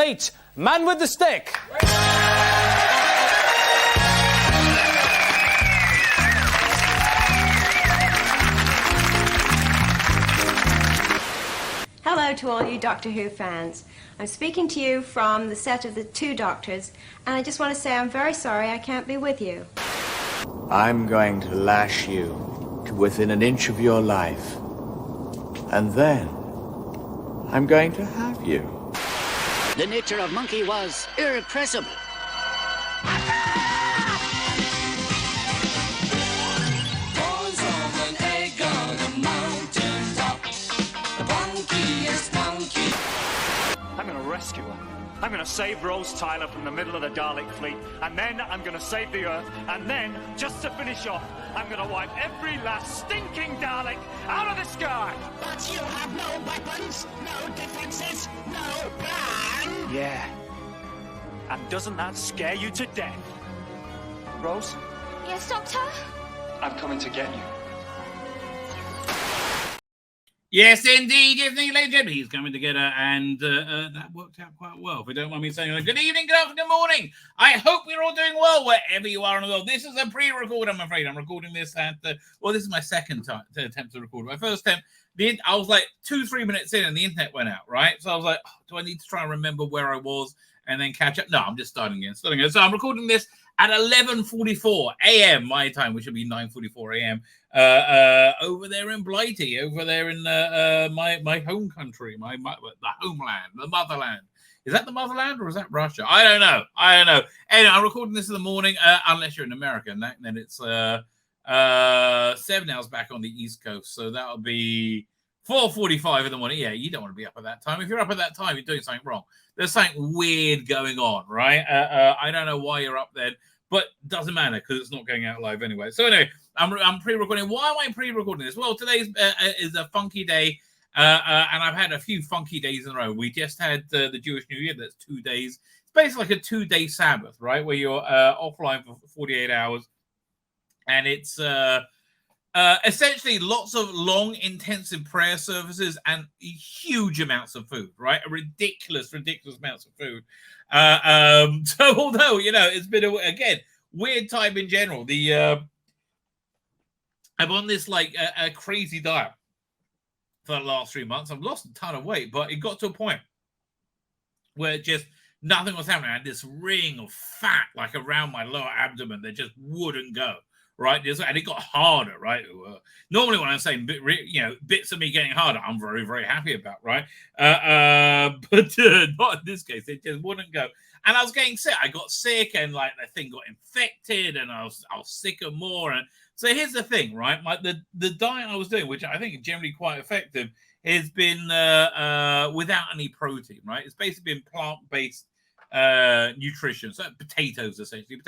complete. Man with the stick. Hello to all you Doctor Who fans. I'm speaking to you from the set of The Two Doctors, and I just want to say I'm very sorry I can't be with you. I'm going to lash you to within an inch of your life. And then I'm going to have you. The nature of monkey was irrepressible. I'm going to rescue her. I'm going to save Rose Tyler from the middle of the Dalek fleet, and then I'm going to save the Earth, and then, just to finish off, I'm going to wipe every last stinking Dalek out of the sky! But you have no weapons, no defenses, no plan! Yeah. And doesn't that scare you to death? Rose? Yes, Doctor? I'm coming to get you. Yes, indeed. Yes, indeed, ladies and gentlemen. He's coming together, and that worked out quite well. If you don't mind me saying, good evening, good afternoon, good morning. I hope you're all doing well wherever you are in the world. This is a pre-record, I'm afraid. I'm recording this at, this is my second attempt to record. My first attempt, I was like 2-3 minutes in, and the internet went out, right? So I was like, do I need to try and remember where I was and then catch up? No, I'm just starting again. So I'm recording this at 11:44 a.m. my time, which would be 9:44 a.m. Over there in Blighty, over there in my home country, the homeland, the motherland. Is that the motherland or is that Russia? I don't know. Anyway, I'm recording this in the morning, unless you're in America, and then it's 7 hours back on the East Coast, so that'll be 4:45 in the morning. Yeah, you don't want to be up at that time. If you're up at that time, you're doing something wrong. There's something weird going on, right? I don't know why you're up then, but doesn't matter because it's not going out live anyway. So anyway, I'm pre-recording. Why am I pre-recording this? Well, today is a funky day, and I've had a few funky days in a row. We just had the Jewish New Year. That's 2 days. It's basically like a 2-day Sabbath, right, where you're offline for 48 hours, and it's essentially lots of long, intensive prayer services and huge amounts of food, right? Ridiculous amounts of food. So although, it's been, again, weird time in general. I'm on this like a crazy diet for the last 3 months. I've lost a ton of weight, but it got to a point where just nothing was happening. I had this ring of fat like around my lower abdomen that just wouldn't go. Right, and it got harder. Right, normally when I'm saying bits of me getting harder, I'm very, very happy about. Right, but not in this case. It just wouldn't go, and I was getting sick. I got sick, and like the thing got infected, and I was sicker more. And so here's the thing, right? The diet I was doing, which I think is generally quite effective, has been without any protein. Right, it's basically been plant-based nutrition, so potatoes essentially,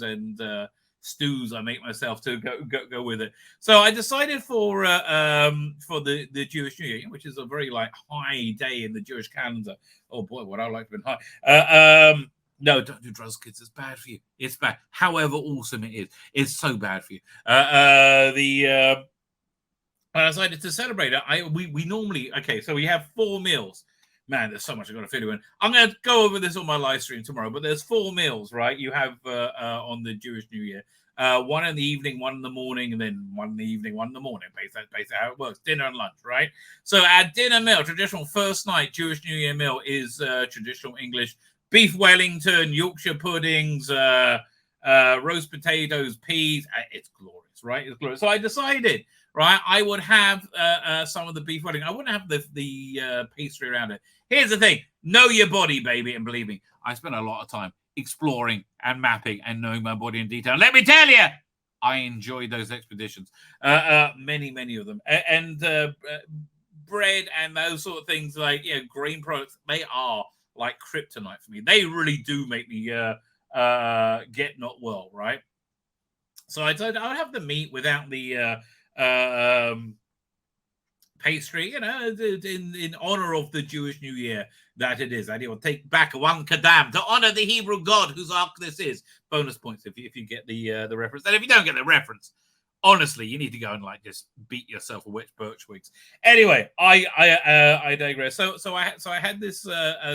and stews I make myself to go with it. So I decided for the Jewish New Year, which is a very like high day in the Jewish calendar. Oh boy, what I like to be high. No, don't do drugs, kids. It's bad for you. It's bad. However awesome it is, it's so bad for you. I decided to celebrate it. We normally so we have 4 meals. Man, there's so much I've got to fit in. I'm going to go over this on my live stream tomorrow, but there's 4 meals, right? You have on the Jewish New Year. 1 in the evening, 1 in the morning, and then 1 in the evening, 1 in the morning. Basically how it works. Dinner and lunch, right? So our dinner meal, traditional first night Jewish New Year meal is traditional English beef Wellington, Yorkshire puddings, roast potatoes, peas. It's glorious, right? It's glorious. So I decided, right, I would have some of the beef Wellington. I wouldn't have the pastry around it. Here's the thing. Know your body, baby, and believe me, I spent a lot of time exploring and mapping and knowing my body in detail. Let me tell you, I enjoyed those expeditions. Many of them. And bread and those sort of things, like grain products, they are like kryptonite for me. They really do make me get not well, right? So I would have the meat without the pastry, in honor of the Jewish New Year that it is. I will take back 1 kadam to honor the Hebrew God whose ark this is. Bonus points if you get the reference. And if you don't get the reference, honestly, you need to go and just beat yourself with birch twigs. Anyway, I digress. So I had this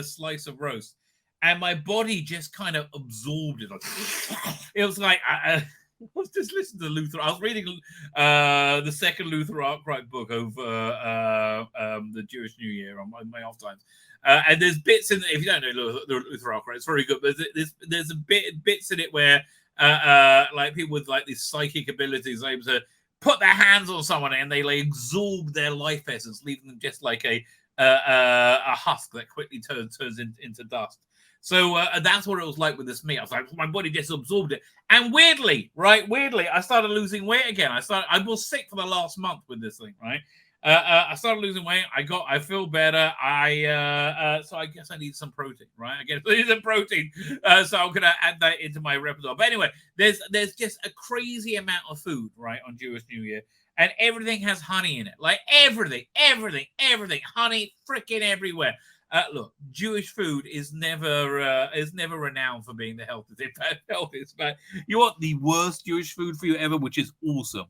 slice of roast, and my body just kind of absorbed it. It was like I was just listening to Luther. I was reading the second Luther Arkwright book over the Jewish New Year on my off times. And there's bits in it, if you don't know Luther Arkwright, it's very good. But there's bits in it where like people with like these psychic abilities are able to put their hands on someone and they like absorb their life essence, leaving them just like a husk that quickly turns into dust. So that's what it was like with this meat. I was like, my body just absorbed it. And weirdly, I started losing weight again. I was sick for the last month with this thing, right? I started losing weight. I feel better. So I guess I need some protein, right? I guess I need some protein. So I'm gonna add that into my repertoire. But anyway, there's just a crazy amount of food, right, on Jewish New Year. And everything has honey in it. Like everything. Honey freaking everywhere. Look, Jewish food is never renowned for being the healthiest. But you want the worst Jewish food for you ever, which is awesome.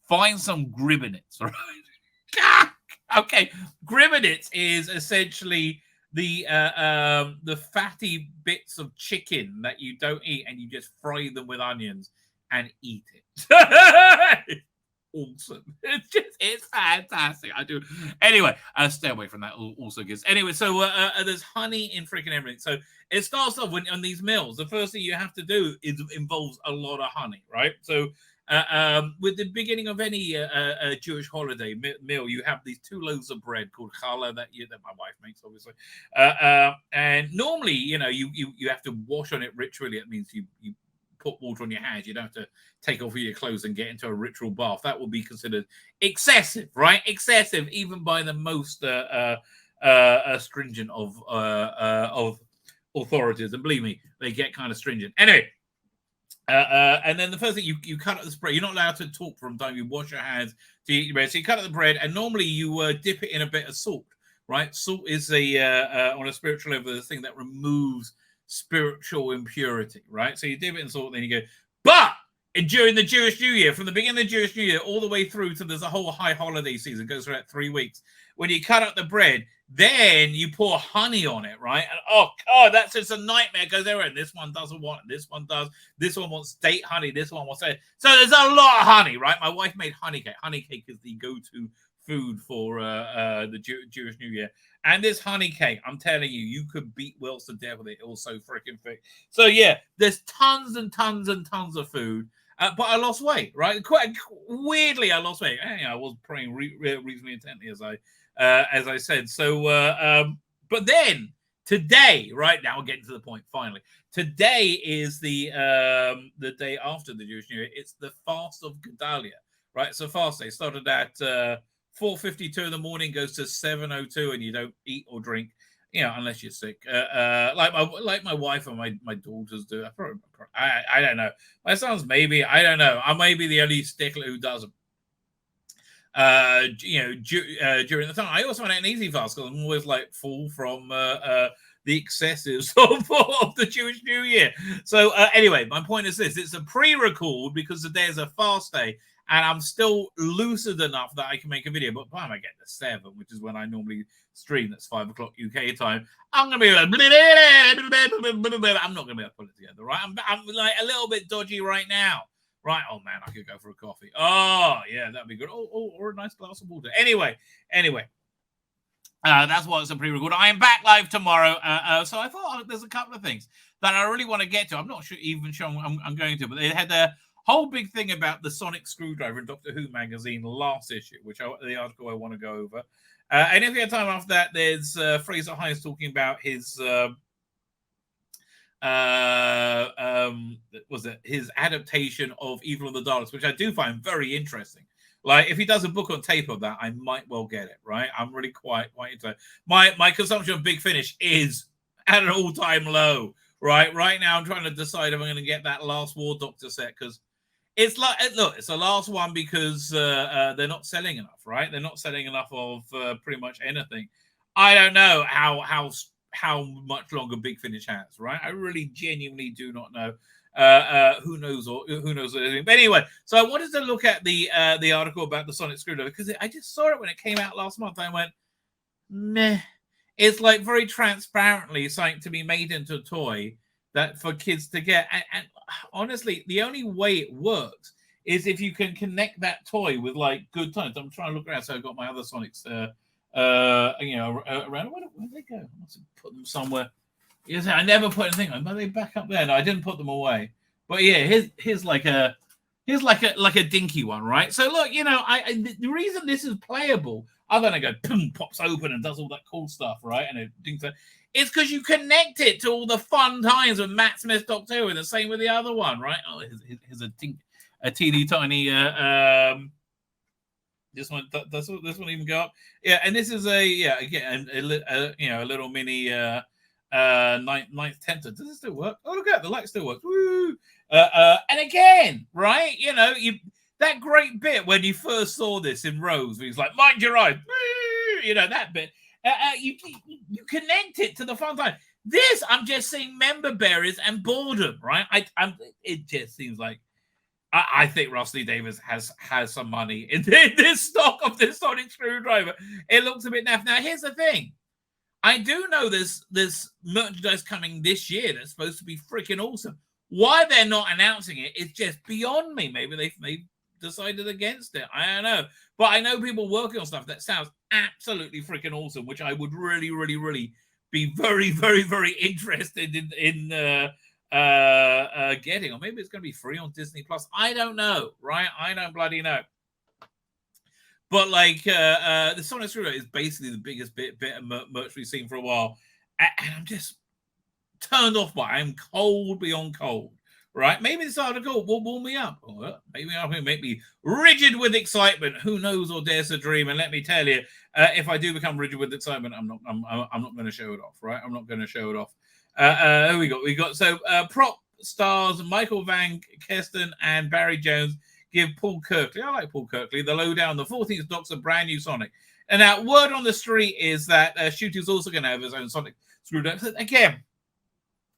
Find some gribbinets, right? Okay, gribbinets is essentially the fatty bits of chicken that you don't eat, and you just fry them with onions and eat it. Awesome. It's fantastic. I do. Anyway, stay away from that. Also good. Anyway, so there's honey in freaking everything. So it starts off on these meals. The first thing you have to do involves a lot of honey, right? So with the beginning of any Jewish holiday meal, you have these 2 loaves of bread called challah that my wife makes, obviously. And normally, you have to wash on it ritually. It means you put water on your hands. You don't have to take off your clothes and get into a ritual bath. That will be considered excessive, right? Excessive, even by the most stringent of authorities. And believe me, they get kind of stringent. Anyway, and then the first thing you cut up the bread. You're not allowed to talk from time. You wash your hands to eat your bread. So you cut up the bread, and normally you dip it in a bit of salt, right? Salt is on a spiritual level, the thing that removes spiritual impurity, right? So you dip it in salt, then you go. But during the Jewish New Year, from the beginning of the Jewish New Year all the way through to there's a whole high holiday season, it goes for about 3 weeks. When you cut up the bread, then you pour honey on it, right? And oh God, that's just a nightmare because this one doesn't want it, this one does, this one wants date honey, this one wants it. So there's a lot of honey, right? My wife made honey cake. Honey cake is the go-to food for the Jewish New Year. And this honey cake, I'm telling you, you could beat Wills to death with it. It was so freaking thick. So yeah, there's tons and tons and tons of food. But I lost weight, right? Quite weirdly, I lost weight. I was praying reasonably intently, as I said. So, but then today, right now, we're getting to the point. Finally, today is the day after the Jewish New Year. It's the fast of Gedalia, right? So fast day started at 4:52 in the morning, goes to 7:02, and you don't eat or drink, unless you're sick. Like my wife and my daughters do. I don't know. My sons maybe. I don't know. I may be the only stickler who doesn't. During the time, I also find it an easy fast because I'm always like full from the excessives of the Jewish New Year. So anyway, my point is this: it's a pre-record because today is a fast day. And I'm still lucid enough that I can make a video. But by the time I get to 7, which is when I normally stream, that's 5 o'clock UK time, I'm going to be like, I'm not going to be able to put it together, right? I'm like a little bit dodgy right now. Right? Oh, man, I could go for a coffee. Oh, yeah, that'd be good. Or a nice glass of water. Anyway. That's why it's a pre-record. I am back live tomorrow. So I thought there's a couple of things that I really want to get to. I'm not sure I'm going to, but they had a whole big thing about the sonic screwdriver in Doctor Who magazine last issue, the article I want to go over. And if you have time after that, there's Fraser Hines talking about his his adaptation of Evil of the Daleks, which I do find very interesting. Like, if he does a book on tape of that, I might well get it, right? I'm really quite into it. My consumption of Big Finish is at an all-time low, right? Right now, I'm trying to decide if I'm going to get that last War Doctor set, because it's like, look, it's the last one because they're not selling enough, right? They're not selling enough of pretty much anything. I don't know how much longer Big Finish has, right? I really genuinely do not know. Who knows anything. But anyway, so I wanted to look at the article about the sonic screwdriver because I just saw it when it came out last month. I went, meh. it's like very transparently something to be made into a toy that for kids to get. And honestly, the only way it works is if you can connect that toy with like good times. I'm trying to look around, so I've got my other Sonics, around. Where did they go? I must have put them somewhere. Yes, I never put anything on. Are they back up there? No, I didn't put them away. But yeah, here's like a dinky one, right? So look, the reason this is playable, other than it go boom, pops open and does all that cool stuff, right? And it dinks it. It's because you connect it to all the fun times with Matt Smith's Doctor Who, and the same with the other one, right? Oh, here's a teeny tiny. This one even go up? Yeah, and this is a little mini ninth tenth. Does it still work? Oh, look at the light still works. Woo! And again, right? That great bit when you first saw this in Rose, where he's like, "Mind your eyes," that bit. You connect it to the fun time. This, I'm just seeing member berries and boredom, right? It just seems like I think Ross Lee Davies has some money in this stock of this sonic screwdriver. It looks a bit naff. Now, here's the thing. I do know there's merchandise coming this year that's supposed to be freaking awesome. Why they're not announcing it is just beyond me. Maybe they've decided against it. I don't know. But I know people working on stuff that sounds absolutely freaking awesome, which I would really, really, really be very, very, very interested in getting. Or maybe it's going to be free on Disney Plus. I don't know, right? I don't bloody know. But like the Sonic Screwdriver is basically the biggest bit of merch we've seen for a while, and I'm just turned off by it. I'm cold beyond cold, right? Maybe this article will warm me up, or maybe it'll make me rigid with excitement. Who knows or dares to dream? And let me tell you, if I do become rigid with excitement, I'm not going to show it off, right? I'm not going to show it off. Who we got? So prop stars Michael Van Kesten and Barry Jones give Paul Kirkley, I like Paul Kirkley, the lowdown, the 14th Doctor, brand new Sonic. And now, word on the street is that Shooty's also going to have his own Sonic screwdriver. So again,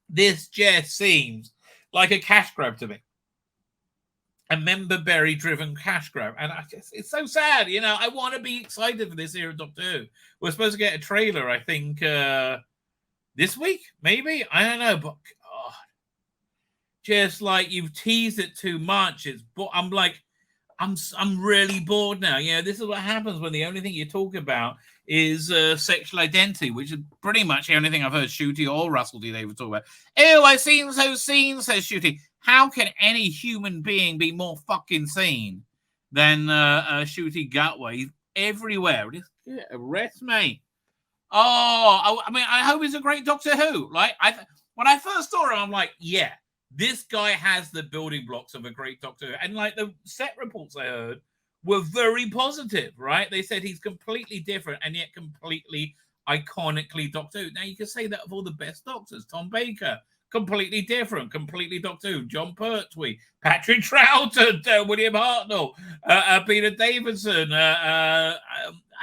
this just seems like a cash grab to me. A member berry driven cash grab. And it's so sad. I want to be excited for this here at Doctor Who. We're supposed to get a trailer, I think, this week, maybe? I don't know, but God. Just like you've teased it too much. I'm really bored now. This is what happens when the only thing you talk about is sexual identity, which is pretty much the only thing I've heard Shooty or Russell D. David talk about. Oh, I've seen those scenes, says Shooty. How can any human being be more fucking seen than Shooty Gutway? Everywhere. Arrest me. Oh, I mean, I hope he's a great Doctor Who. Like, when I first saw him, I'm like, yeah, this guy has the building blocks of a great Doctor Who. And like the set reports I heard were very positive, right? They said he's completely different and yet completely iconically Doctor Who. Now, you can say that of all the best Doctors. Tom Baker, completely different, completely Doctor Who. John Pertwee, Patrick Troughton, William Hartnell, Peter Davison. I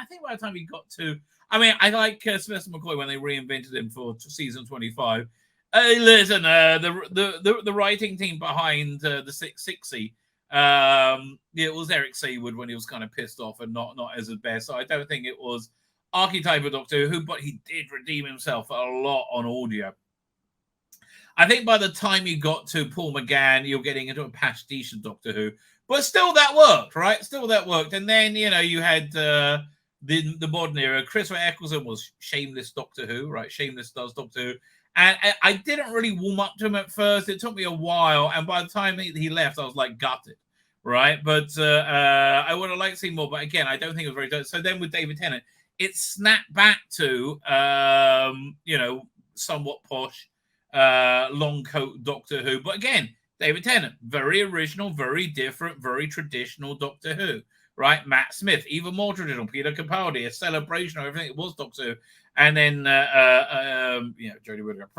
think by the time he got to... I mean, I like Sylvester McCoy when they reinvented him for season 25. Listen, the writing team behind the 660, it was Eric Seawood when he was kind of pissed off and not as best. So I don't think it was archetype of Doctor Who, but he did redeem himself a lot on audio. I think by the time you got to Paul McGann, you're getting into a pastiche of Doctor Who, but still that worked, right? Still that worked. And then you had the modern era. Christopher Eccleston was shameless Doctor Who, right? Shameless does Doctor Who. And I didn't really warm up to him at first. It took me a while. And by the time he left, I was like gutted, right? But I would have liked to see more. But again, I don't think it was very good. So then with David Tennant, it snapped back to, somewhat posh, long coat Doctor Who. But again, David Tennant, very original, very different, very traditional Doctor Who, right? Matt Smith, even more traditional. Peter Capaldi, a celebration of everything it was Doctor Who. And then, Jodie Whittaker.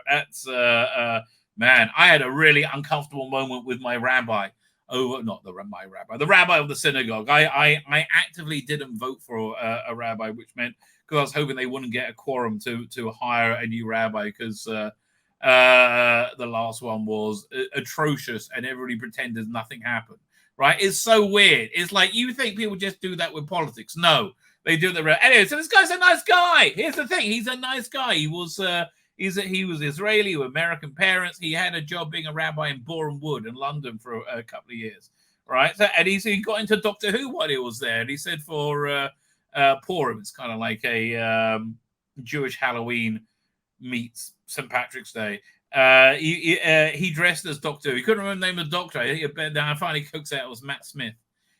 That's, man, I had a really uncomfortable moment with my rabbi. Oh, not my rabbi, the rabbi of the synagogue. I actively didn't vote for a rabbi, which meant because I was hoping they wouldn't get a quorum to hire a new rabbi because the last one was atrocious and everybody pretended nothing happened. Right? It's so weird. It's like you think people just do that with politics. No. They do the anyway. So this guy's a nice guy. Here's the thing: he's a nice guy. He was he was Israeli with American parents. He had a job being a rabbi in Boreham Wood in London for a couple of years, right? So and he got into Doctor Who while he was there. And he said for Purim, it's kind of like a Jewish Halloween meets St. Patrick's Day. He dressed as Doctor Who. He couldn't remember the name of the Doctor. I finally cooks out it was Matt Smith.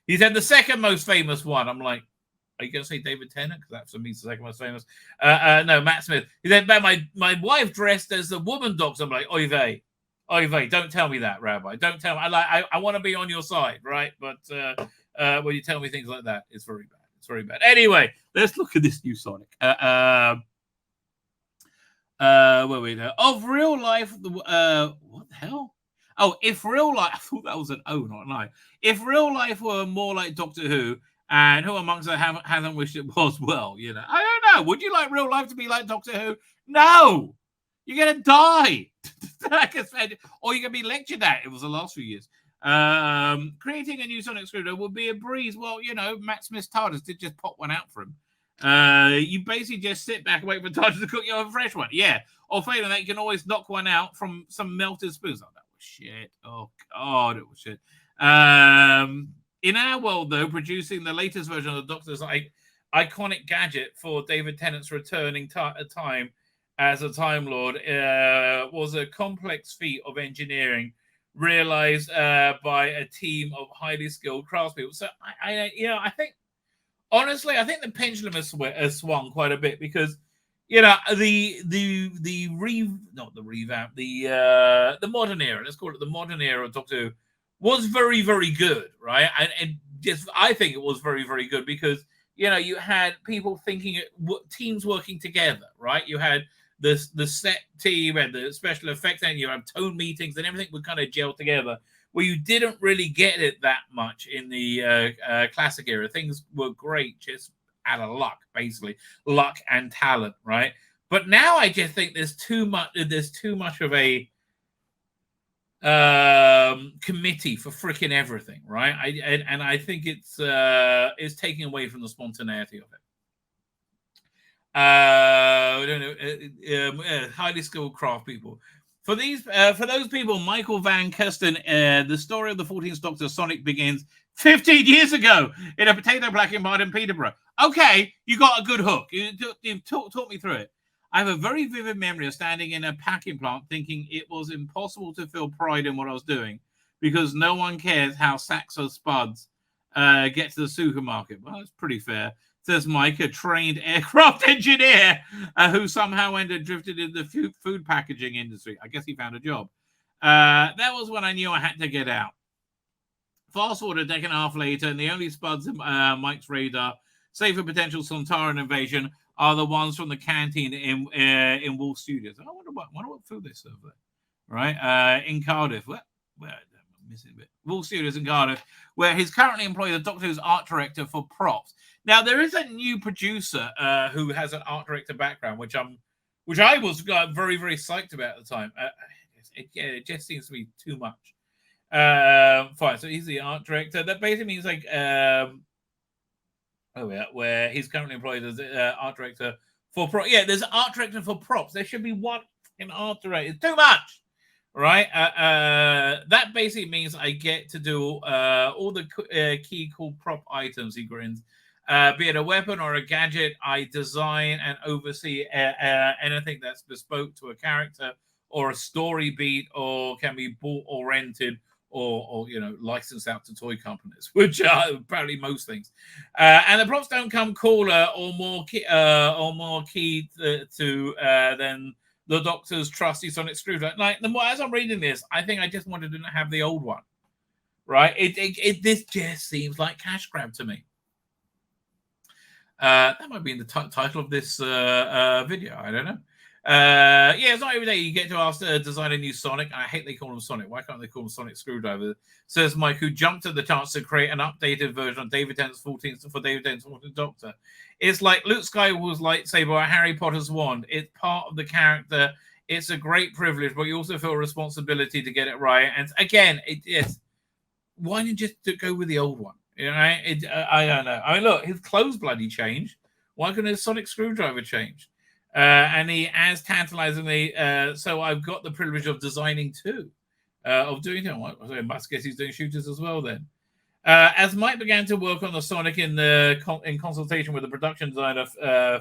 He said the second most famous one. I'm like, are you going to say David Tennant? Because that's for me the second most famous. No, Matt Smith. He said, my wife dressed as the woman Doctor. I'm like, oy vey, don't tell me that, Rabbi. Don't tell me. I want to be on your side, right? But when you tell me things like that, it's very bad. It's very bad. Anyway, let's look at this new Sonic. Where we go? Of real life, what the hell? Oh, if real life, I thought that was an O, not an I. If real life were more like Doctor Who, and who amongst us hasn't wished it was? Well, you know, I don't know. Would you like real life to be like Doctor Who? No, you're gonna die, or you're gonna be lectured at. It was the last few years. Creating a new Sonic Screwdriver would be a breeze. Well, you know, Matt Smith's TARDIS did just pop one out for him. You basically just sit back and wait for TARDIS to cook you up a fresh one. Yeah, or failing that, you can always knock one out from some melted spoons. Oh, that was shit. Oh God, it was shit. In our world, though, producing the latest version of the Doctor's iconic gadget for David Tennant's returning time as a Time Lord was a complex feat of engineering realized by a team of highly skilled craftspeople. So, I think, honestly, I think the pendulum has swung quite a bit because, you know, the modern era, let's call it the modern era of Doctor Who, was very, very good, right? And just, I think it was very, very good because, you know, you had people thinking, teams working together, right? You had the set team and the special effects, and you had tone meetings, and everything would kind of gel together. Where you didn't really get it that much in the classic era. Things were great, just out of luck, basically, luck and talent, right? But now I just think there's too much of a committee for freaking everything, right? I think it's taking away from the spontaneity of it. I don't know, highly skilled craft people. For those people, Michael Van Kesten, the story of the 14th Doctor Sonic begins 15 years ago in a potato packing mart in Peterborough. Okay, you got a good hook. You talk me through it. I have a very vivid memory of standing in a packing plant thinking it was impossible to feel pride in what I was doing because no one cares how sacks of spuds get to the supermarket. Well, that's pretty fair. Says Mike, a trained aircraft engineer who somehow drifted into the food packaging industry. I guess he found a job. That was when I knew I had to get out. Fast forward a decade and a half later, and the only spuds in Mike's radar, save for potential Sontaran invasion, are the ones from the canteen in Wolf Studios. I wonder what food they serve there. Right? In Cardiff. Where I'm missing a bit. Wolf Studios in Cardiff, where he's currently employed as Doctor Who's art director for props. Now, there is a new producer who has an art director background, which I was very, very psyched about at the time. It just seems to be too much. Fine, so he's the art director. That basically means like, where he's currently employed as art director for props. Yeah, there's an art director for props. There should be one in art director. It's too much, right? That basically means I get to do all the key cool prop items, he grins. Be it a weapon or a gadget, I design and oversee anything that's bespoke to a character or a story beat, or can be bought or rented, or you know, licensed out to toy companies, which are apparently most things. And the props don't come cooler or more key to than the Doctor's trusty Sonic Screwdriver. Like, as I'm reading this, I think I just wanted to have the old one, right? This just seems like cash grab to me. That might be in the title of this video. I don't know. Yeah, it's not every day you get to ask to design a new Sonic. I hate they call him Sonic. Why can't they call him Sonic Screwdriver? Says Mike, who jumped at the chance to create an updated version of David Tennant's 14th Doctor. It's like Luke Skywalker's lightsaber or Harry Potter's wand. It's part of the character. It's a great privilege, but you also feel a responsibility to get it right. And again, why didn't you just go with the old one? You know, I don't know. I mean, look, his clothes bloody changed. Why couldn't his sonic screwdriver change? And he, as tantalizingly, so I've got the privilege of designing two, of doing it. I must guess he's doing shooters as well then. As Mike began to work on the Sonic in consultation with the production designer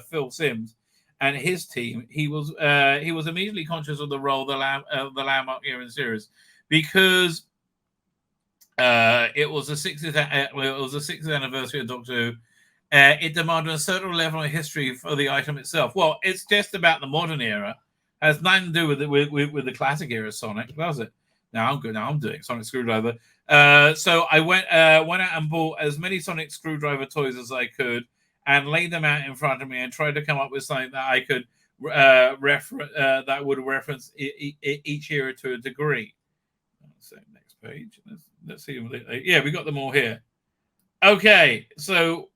Phil Sims and his team, he was immediately conscious of the role the landmark era in series, because it was the 60th anniversary of Doctor Who. It demanded a certain level of history for the item itself. Well, it's just about the modern era. Has nothing to do with the classic era Sonic, does it? Now I'm good. Now I'm doing Sonic Screwdriver. So I went out and bought as many Sonic Screwdriver toys as I could and laid them out in front of me and tried to come up with something that I could that would reference each era to a degree. So next page. Let's see. Yeah, we got them all here. Okay, so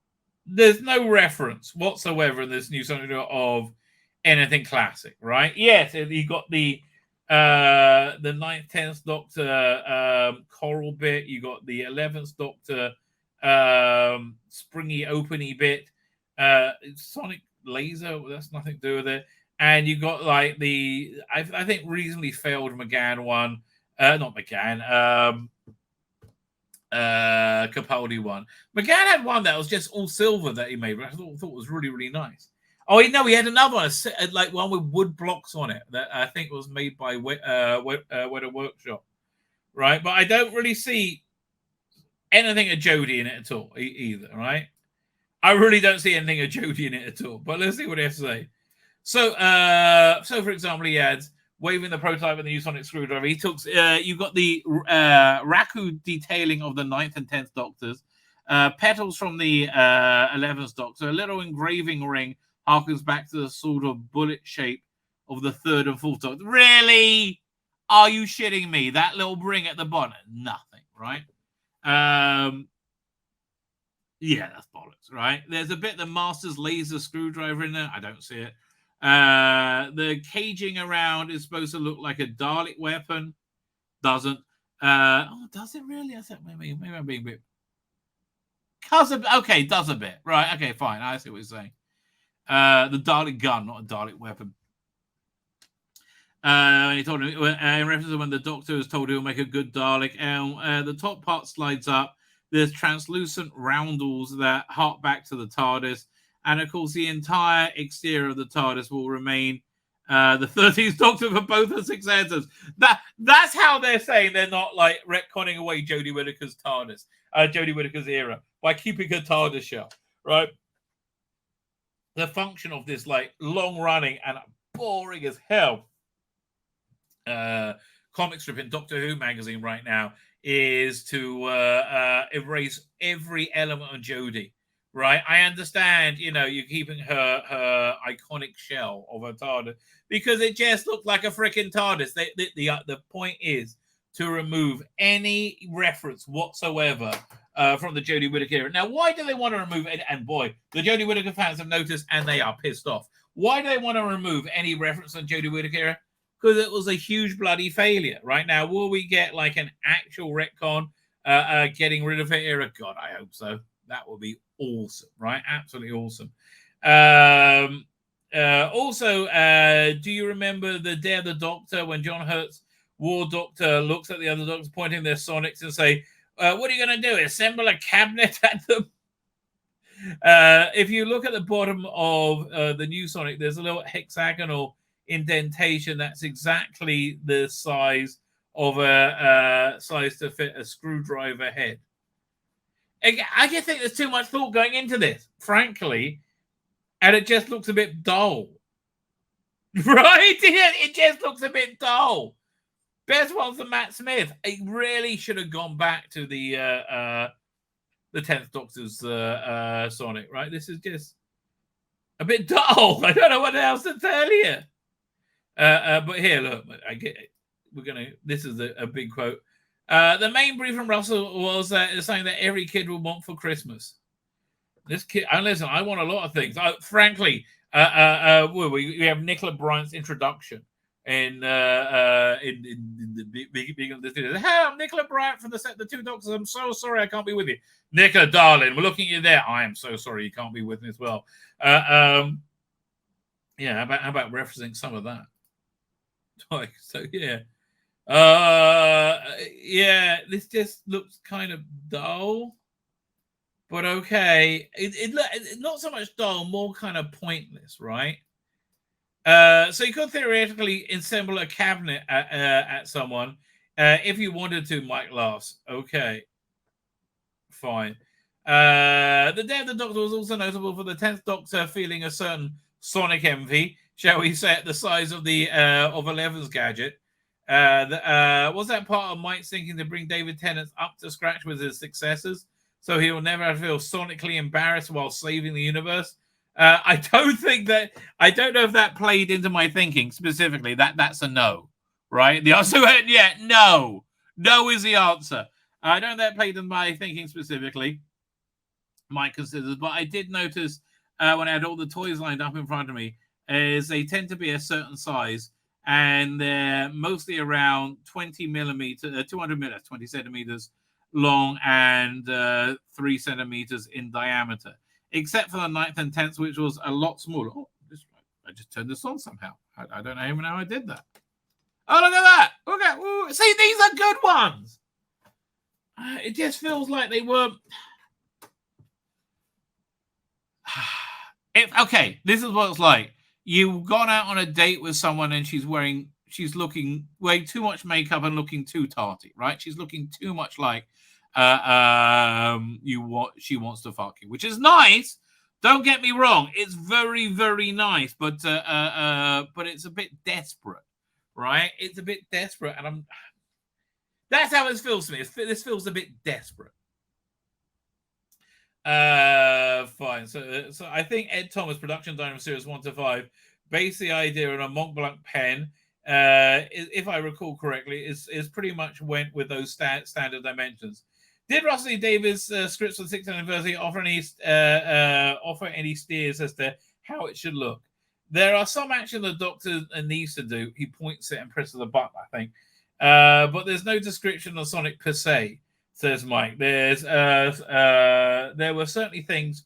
there's no reference whatsoever in this new Sonic of anything classic, right? Yes, you got the 9th, 10th Doctor choral bit. You got the 11th Doctor springy, openy bit. Sonic laser. That's nothing to do with it. And you got like the I think reasonably failed McGann one. Not McGann. Capaldi one. McGann had one that was just all silver that he made, but I thought was really, really nice. Oh, no, he had another one, like one with wood blocks on it that I think was made by Weather Workshop, right? But I don't really see anything of Jodie in it at all either, right? I really don't see anything of Jodie in it at all. But let's see what they have to say. So for example, he adds waving the prototype of the new Sonic Screwdriver. He took you got the Raku detailing of the 9th and 10th Doctors, petals from the 11th Doctor, a little engraving ring harkens back to the sort of bullet shape of the 3rd and 4th Doctor. Really? Are you shitting me? That little ring at the bottom? Nothing, right? Yeah, that's bollocks, right? There's a bit the Master's laser screwdriver in there. I don't see it. The caging around is supposed to look like a Dalek weapon. Doesn't. Does it really? I thought maybe I'm being a bit. Okay, does a bit. Right, okay, fine. I see what you're saying. The Dalek gun, not a Dalek weapon. And he told him, in reference to when the Doctor was told he'll make a good Dalek, the top part slides up. There's translucent roundels that hark back to the TARDIS. And of course, the entire exterior of the TARDIS will remain the 13th Doctor for both the successors. That's how they're saying they're not like retconning away Jodie Whittaker's TARDIS, Jodie Whittaker's era, by keeping her TARDIS shell, right? The function of this like long running and boring as hell comic strip in Doctor Who magazine right now is to erase every element of Jodie. Right, I understand. You know, you're keeping her iconic shell of her TARDIS because it just looked like a freaking TARDIS. The point is to remove any reference whatsoever from the Jodie Whittaker era. Now, why do they want to remove it? And boy, the Jodie Whittaker fans have noticed, and they are pissed off. Why do they want to remove any reference on Jodie Whittaker era? Because it was a huge bloody failure. Right now, will we get like an actual retcon getting rid of her era? God, I hope so. That would be awesome, right? Absolutely awesome. Also, do you remember the Day of the Doctor when John Hurt's War Doctor looks at the other Doctors pointing their Sonics and say, what are you going to do? Assemble a cabinet at them? If you look at the bottom of the new Sonic, there's a little hexagonal indentation that's exactly the size of a size to fit a screwdriver head. I just think there's too much thought going into this, frankly, and it just looks a bit dull. Right? It just looks a bit dull. Best one for Matt Smith. It really should have gone back to the 10th Doctor's Sonic, right? This is just a bit dull. I don't know what else to tell you. But here, look, I get it. This is a big quote. The main brief from Russell was saying that every kid will want for Christmas. This kid, and listen, I want a lot of things. Frankly, we have Nicola Bryant's introduction in the beginning of this video. Hey, I'm Nicola Bryant from the Two Doctors. I'm so sorry I can't be with you. Nicola, darling, we're looking at you there. I am so sorry you can't be with me as well. Yeah, how about referencing some of that? So yeah. Yeah, this just looks kind of dull. But okay. It's not so much dull, more kind of pointless, right? So you could theoretically assemble a cabinet at someone if you wanted to, Mike laughs. Okay. Fine. The death of the Doctor was also notable for the 10th Doctor feeling a certain sonic envy, shall we say, at the size of the of 11's gadget. Was that part of Mike's thinking to bring David Tennant up to scratch with his successors, so he will never feel sonically embarrassed while saving the universe? I don't know if that played into my thinking specifically. That's a no, right? The answer, yeah, no. No is the answer. I don't know that played in my thinking specifically, Mike considers, but I did notice when I had all the toys lined up in front of me, is they tend to be a certain size, and they're mostly around 20 centimeters long and 3 centimeters in diameter, except for the 9th and 10th, which was a lot smaller. Oh, I just turned this on somehow. I don't know even how I did that. Oh, look at that. Okay. Ooh, see, these are good ones. It just feels like they were. Okay, this is what it's like. You've gone out on a date with someone and she's wearing way too much makeup and looking too tarty, right? She's looking too much like she wants to fuck you, which is nice. Don't get me wrong, it's very, very nice, but it's a bit desperate, right? It's a bit desperate, and that's how it feels to me. This feels a bit desperate. Fine. So I think Ed Thomas, production designer of series 1 to 5, based the idea on a Mont Blanc pen. If I recall correctly, is pretty much went with those standard dimensions. Did Russell E. Davies' scripts for the 6th anniversary offer any steers as to how it should look? There are some action the Doctor needs to do. He points it and presses a button, I think. But there's no description of Sonic per se, says Mike. There were certainly things.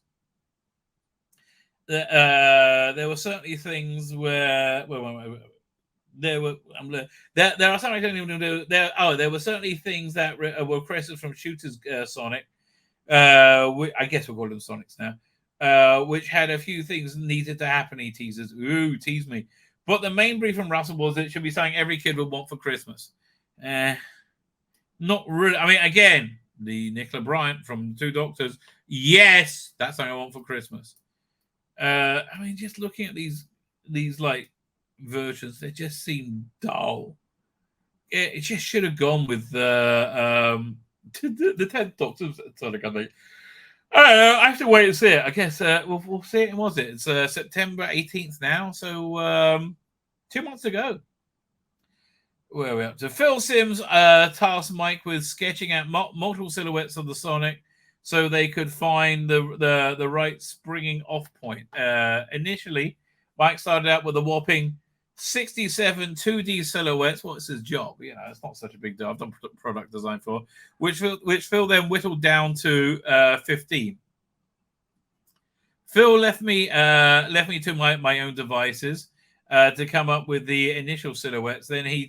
There were certainly things where there are some I don't even know. There were certainly things that were requested from Shooter's Sonic. I guess we'll call them Sonics now. Which had a few things needed to happen. He teases. Ooh, tease me. But the main brief from Russell was that it should be something every kid would want for Christmas. Not really. I mean, again, the Nicola Bryant from Two Doctors. Yes, that's something I want for Christmas. I mean, just looking at these like versions, they just seem dull. It just should have gone with the 10th Doctor Sonic, I think. I don't know. I have to wait and see it. I guess we'll see it. Was it? It's September 18th now, so 2 months ago. Where are we up to? Phil Sims tasked Mike with sketching out multiple silhouettes of the Sonic so they could find the right springing off point. Initially, Mike started out with a whopping 67 2D silhouettes. What's his job? You know, it's not such a big deal. I've done product design for, which Phil then whittled down to 15. Phil left me to my own devices to come up with the initial silhouettes. Then he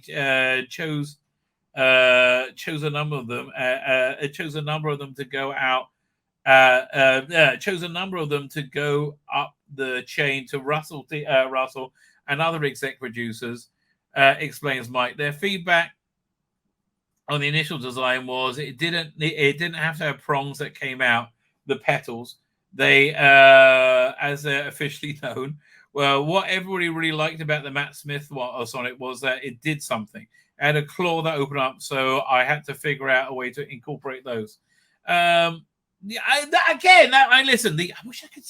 chose a number of them. Chose a number of them to go out. Chose a number of them to go up the chain to Russell and other exec producers. Explains Mike. Their feedback on the initial design was it didn't have to have prongs that came out, the petals. They, as they're officially known. Well, what everybody really liked about the Matt Smith Sonic was that it did something. It had a claw that opened up, so I had to figure out a way to incorporate those. I listen. I wish I could.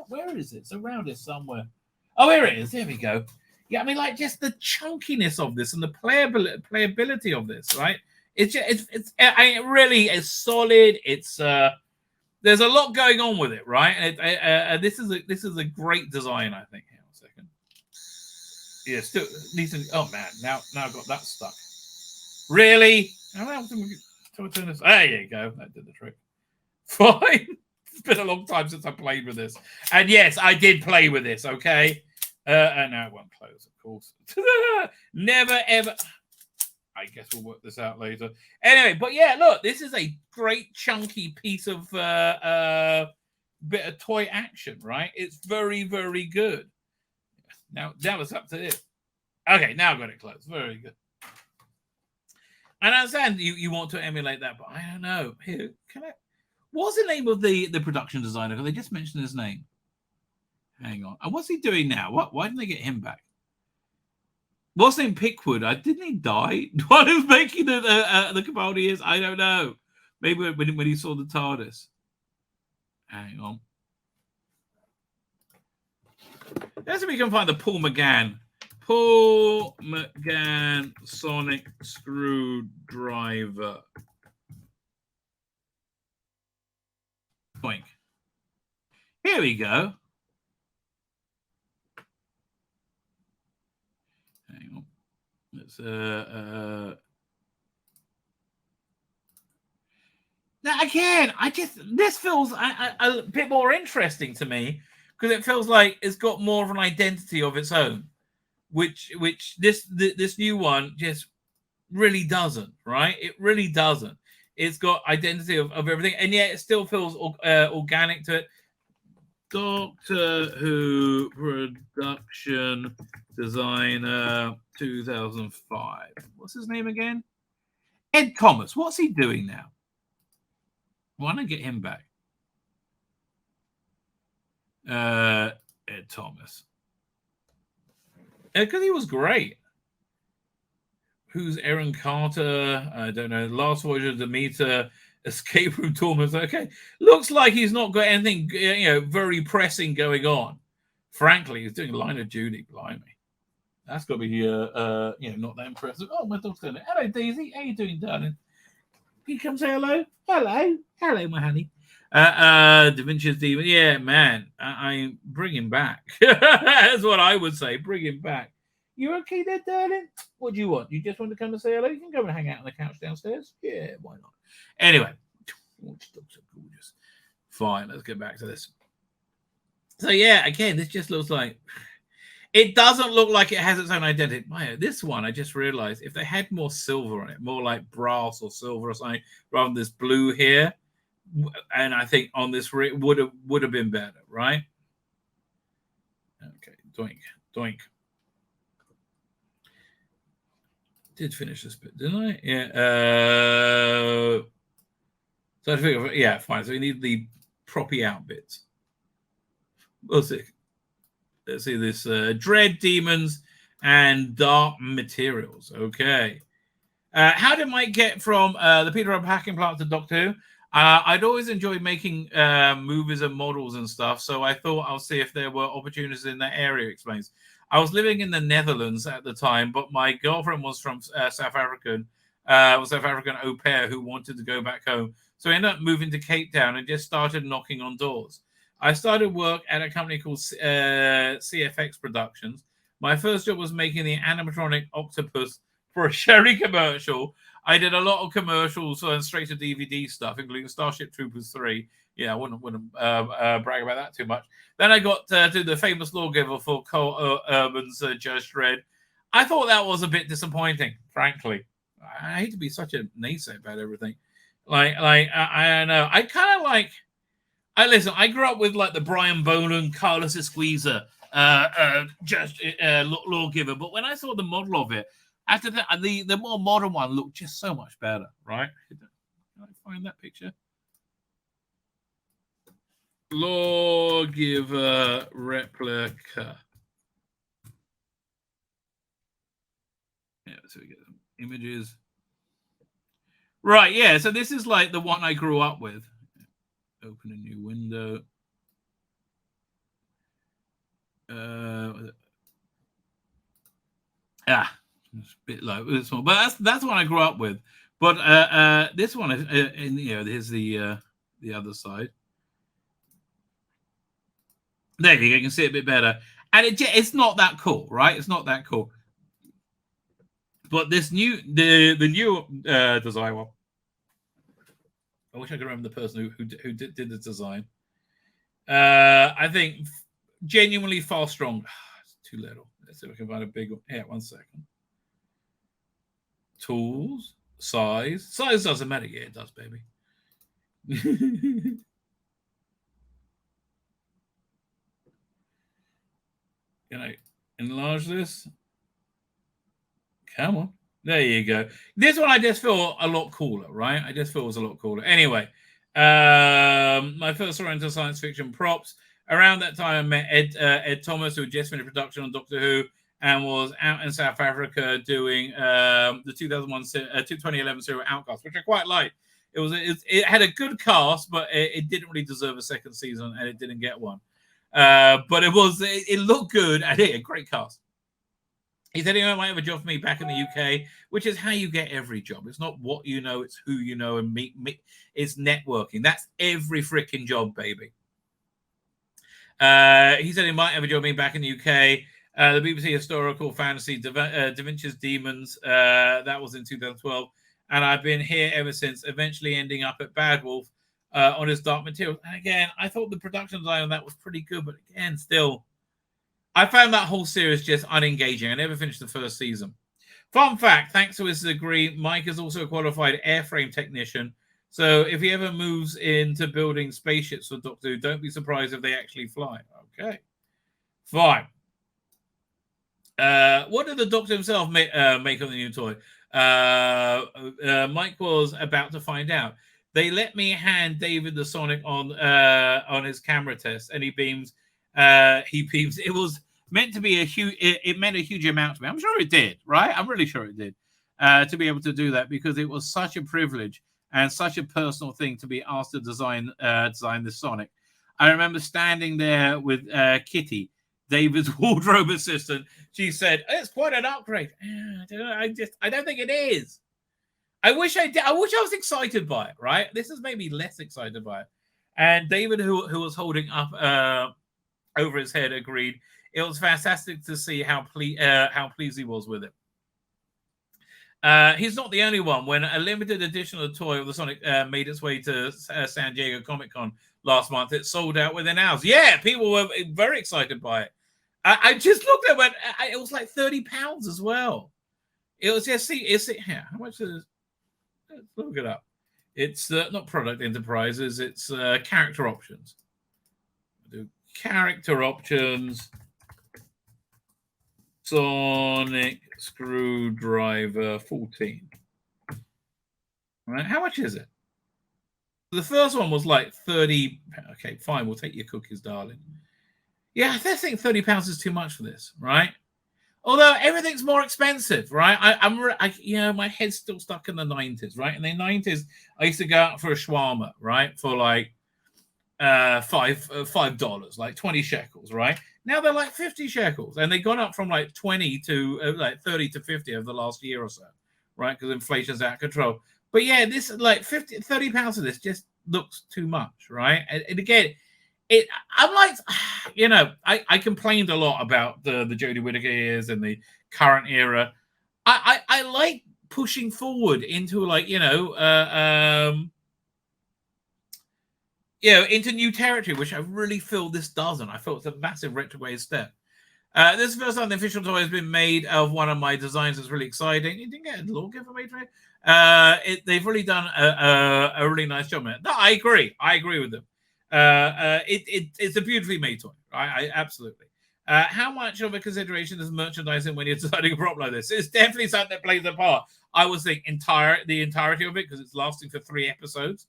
Where is it? It's around here somewhere. Oh, here it is. There we go. Yeah, I mean, like just the chunkiness of this and the playability of this, right? It's really is solid. It's there's a lot going on with it, right? And this is a great design, I think. Hang on a second. Yeah, still needs to. Oh man, now I've got that stuck. Really? How do we turn this? There you go. That did the trick. Fine. It's been a long time since I played with this, and yes, I did play with this. Okay, and now it won't close, of course. Never ever. I guess we'll work this out later. Anyway, but yeah, look, this is a great chunky piece of bit of toy action, right? It's very, very good. Now it's up to it. Okay, now I've got it closed. Very good. And I understand you want to emulate that, but I don't know. Here, can I? What's the name of the production designer? Because they just mentioned his name. Hang on. And what's he doing now? Why didn't they get him back? What's his name? Pickwood. Didn't he die? What is making the Capaldi is? I don't know. Maybe when he saw the TARDIS. Hang on. Let's see if we can find the Paul McGann. Paul McGann sonic screwdriver. Boink. Here we go. Hang on. Let's now again, this feels a bit more interesting to me because it feels like it's got more of an identity of its own, which this new one just really doesn't, right? It really doesn't. It's got identity of everything, and yet it still feels organic to it. Doctor Who production designer 2005. What's his name again? Ed Thomas. What's he doing now? Why don't I get him back? Ed Thomas. Because he was great. Who's Aaron Carter? I don't know. Last Voyage of Demeter. Escape Room Thomas. Okay. Looks like he's not got anything, very pressing going on. Frankly, he's doing Line of Duty. Blimey. That's got to be, not that impressive. Oh, my dog's doing it. Hello, Daisy. How you doing, darling? Can you come say hello? Hello. Hello, my honey. Da Vinci's Demon. Yeah, man. I bring him back. That's what I would say. Bring him back. You okay there, darling? What do you want? You just want to come and say hello? You can come and hang out on the couch downstairs. Yeah, why not? Anyway. Oh, this dog's so gorgeous. Fine, let's get back to this. So, yeah, again, this just looks like... It doesn't look like it has its own identity. This one, I just realized, if they had more silver on it, more like brass or silver or something, rather than this blue here, and I think on this would have been better, right? Okay, doink, doink. Did finish this bit, didn't I? Yeah. So I figure, yeah, fine. So we need the proppy out bits. We'll see. Let's see this Dread Demons and Dark Materials. Okay. How did Mike get from the Peter Rabbit hacking plant to Doctor Who? I'd always enjoyed making movies and models and stuff, so I thought I'll see if there were opportunities in that area, explains. I was living in the Netherlands at the time, but my girlfriend was from South African au pair who wanted to go back home. So I ended up moving to Cape Town and just started knocking on doors. I started work at a company called CFX Productions. My first job was making the animatronic octopus for a Sherry commercial. I did a lot of commercials and straight to DVD stuff, including Starship Troopers 3. Yeah, I wouldn't brag about that too much. Then I got to do the famous lawgiver for Cole Urban's Judge Dredd. I thought that was a bit disappointing, frankly. I hate to be such a naysayer about everything. I don't know. I kind of like... listen, I grew up with like the Brian Boland, Carlos Esquiza, lawgiver. But when I saw the model of it, after that, the more modern one looked just so much better, right? Can I find that picture? Lawgiver replica. Yeah, so we get some images. Right, yeah. So this is like the one I grew up with. Open a new window. It's a bit low this one, but that's one I grew up with. But this one is, here's the other side. There you go. You can see it a bit better. And it's not that cool, right? It's not that cool. But this new design one, I wish I could remember the person who did the design. I think genuinely far strong. It's too little. Let's see if I can find a big one. Yeah, 1 second. Tools, size. Size doesn't matter. Yeah, it does, baby. Can I enlarge this? Come on. There you go. This one I just feel a lot cooler, right? I just feel it was a lot cooler. Anyway, my first foray into science fiction props. Around that time, I met Ed Thomas, who had just finished production on Doctor Who and was out in South Africa doing the 2011 serial Outcast, which I quite liked. It had a good cast, but it didn't really deserve a second season, and it didn't get one. But it looked good, and a great cast. He said he might have a job for me back in the UK, which is how you get every job. It's not what you know, it's who you know, and it's networking. That's every freaking job, baby. He said he might have a job for me back in the UK. The BBC Historical Fantasy, Da Vinci's Demons, that was in 2012. And I've been here ever since, eventually ending up at Bad Wolf on his Dark Materials. And again, I thought the production design on that was pretty good, but again, still, I found that whole series just unengaging. I never finished the first season. Fun fact, thanks to his degree, Mike is also a qualified airframe technician. So if he ever moves into building spaceships for Doctor Who, don't be surprised if they actually fly. Okay, fine. What did the Doctor himself make of the new toy? Mike was about to find out. They let me hand David the Sonic on his camera test, and he beams. It was meant to be it meant a huge amount to me. I'm sure it did, right? I'm really sure it did, to be able to do that, because it was such a privilege and such a personal thing to be asked to design this Sonic. I remember standing there with Kitty, David's wardrobe assistant. She said, "It's quite an upgrade." I don't think it is. I wish I did. I wish I was excited by it, right? This has made me less excited by it. And David, who was holding up over his head, agreed. It was fantastic to see how pleased he was with it. He's not the only one. When a limited edition of the toy of the Sonic made its way to San Diego Comic-Con last month, it sold out within hours. Yeah, people were very excited by it. I just looked at it. It was like £30 as well. It was just here. How much is it? Let's look it up. It's not Product Enterprises. It's Character Options. Do Character Options. Sonic Screwdriver 14. All right, how much is it? The first one was like 30. Okay, fine, we'll take your cookies, darling. Yeah, I think £30 is too much for this, right? Although everything's more expensive, right? My head's still stuck in the 90s, right? In the 90s, I used to go out for a shawarma, right, for like $5, like 20 shekels, right? Now they're like 50 shekels, and they've gone up from like 20 to like 30 to 50 over the last year or so, right? Because inflation's out of control. But yeah, this like £30 of this just looks too much, right? And again, I'm like, I complained a lot about the Jodie Whittaker years and the current era. I like pushing forward into into new territory, which I really feel this doesn't. I feel it's a massive retrograde step. This is the first time the official toy has been made of one of my designs. It's really exciting. You didn't get a law giver made for it. They've really done a really nice job on it. No, I agree. I agree with them. It's a beautifully made toy. I absolutely. How much of a consideration is merchandising when you're designing a prop like this? It's definitely something that plays a part. I would think the entirety of it, because it's lasting for 3 episodes.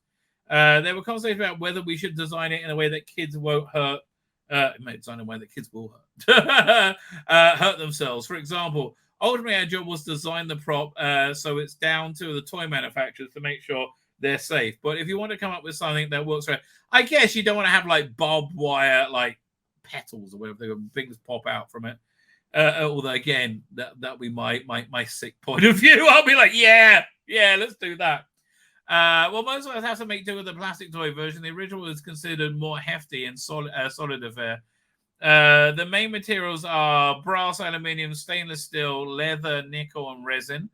There were conversations about whether we should design it in a way that kids won't hurt. Design in a way that kids will hurt themselves. For example, ultimately our job was to design the prop, so it's down to the toy manufacturers to make sure they're safe. But if you want to come up with something that works right, I guess you don't want to have like barbed wire, like petals or whatever, things pop out from it. Although again, that be my sick point of view. I'll be like, yeah, let's do that. Well, most of us have to make do with the plastic toy version. The original is considered more hefty and solid affair. The main materials are brass, aluminium, stainless steel, leather, nickel, and resin.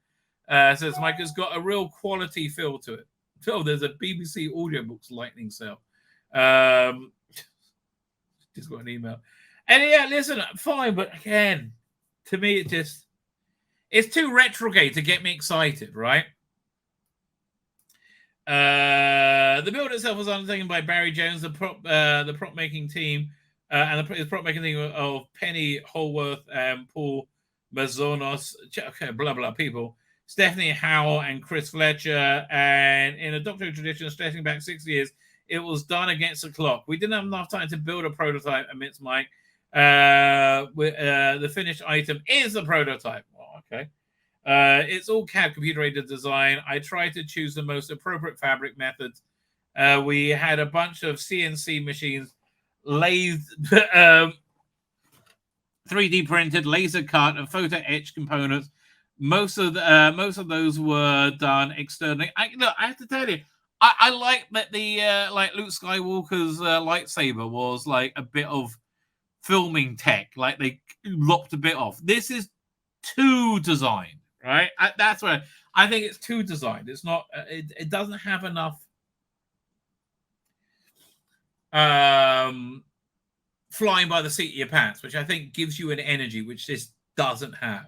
Says Mike, it's got a real quality feel to it. Oh, there's a BBC Audiobooks lightning sale. Just got an email. And yeah, listen, fine, but again, to me, it's too retrograde to get me excited, right? The build itself was undertaken by Barry Jones, the prop making team, and the prop making team of Penny Holworth and Paul Mazonos, okay, blah blah people, Stephanie Howell and Chris Fletcher, and in a Doctor Who tradition stretching back 6 years, it was done against the clock. We didn't have enough time to build a prototype, admits Mike. The finished item is the prototype. Oh, okay. It's all CAD computer-aided design. I tried to choose the most appropriate fabric methods. We had a bunch of CNC machines, lathe, 3D printed, laser cut, and photo etched components. Most of those were done externally. I have to tell you, I like that the like Luke Skywalker's lightsaber was like a bit of filming tech, like they lopped a bit off. This is too designed, right? That's where I think it's too designed. It's not. It doesn't have enough flying by the seat of your pants, which I think gives you an energy which this doesn't have.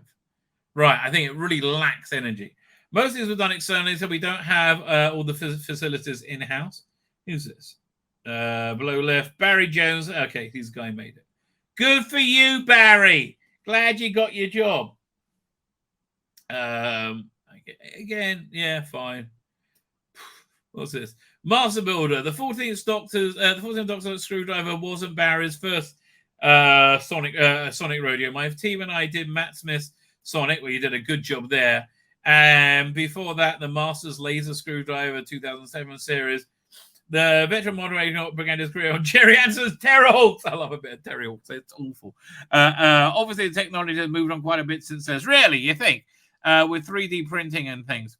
Right, I think it really lacks energy. Most of these were done externally, so we don't have all the facilities in-house. Who's this? Below left, Barry Jones. Okay, this guy made it. Good for you, Barry. Glad you got your job. Again, yeah, fine. What's this? Master Builder. The 14th Doctor's screwdriver wasn't Barry's first Sonic rodeo. My team and I did Matt Smith's Sonic, where you did a good job there. And before that, the Masters Laser Screwdriver 2007 series. The veteran moderator began his career on Jerry Anson's Terrorhawks. I love a bit of Terrorhawks. It's awful. Obviously, the technology has moved on quite a bit since then. Really, you think? With 3D printing and things.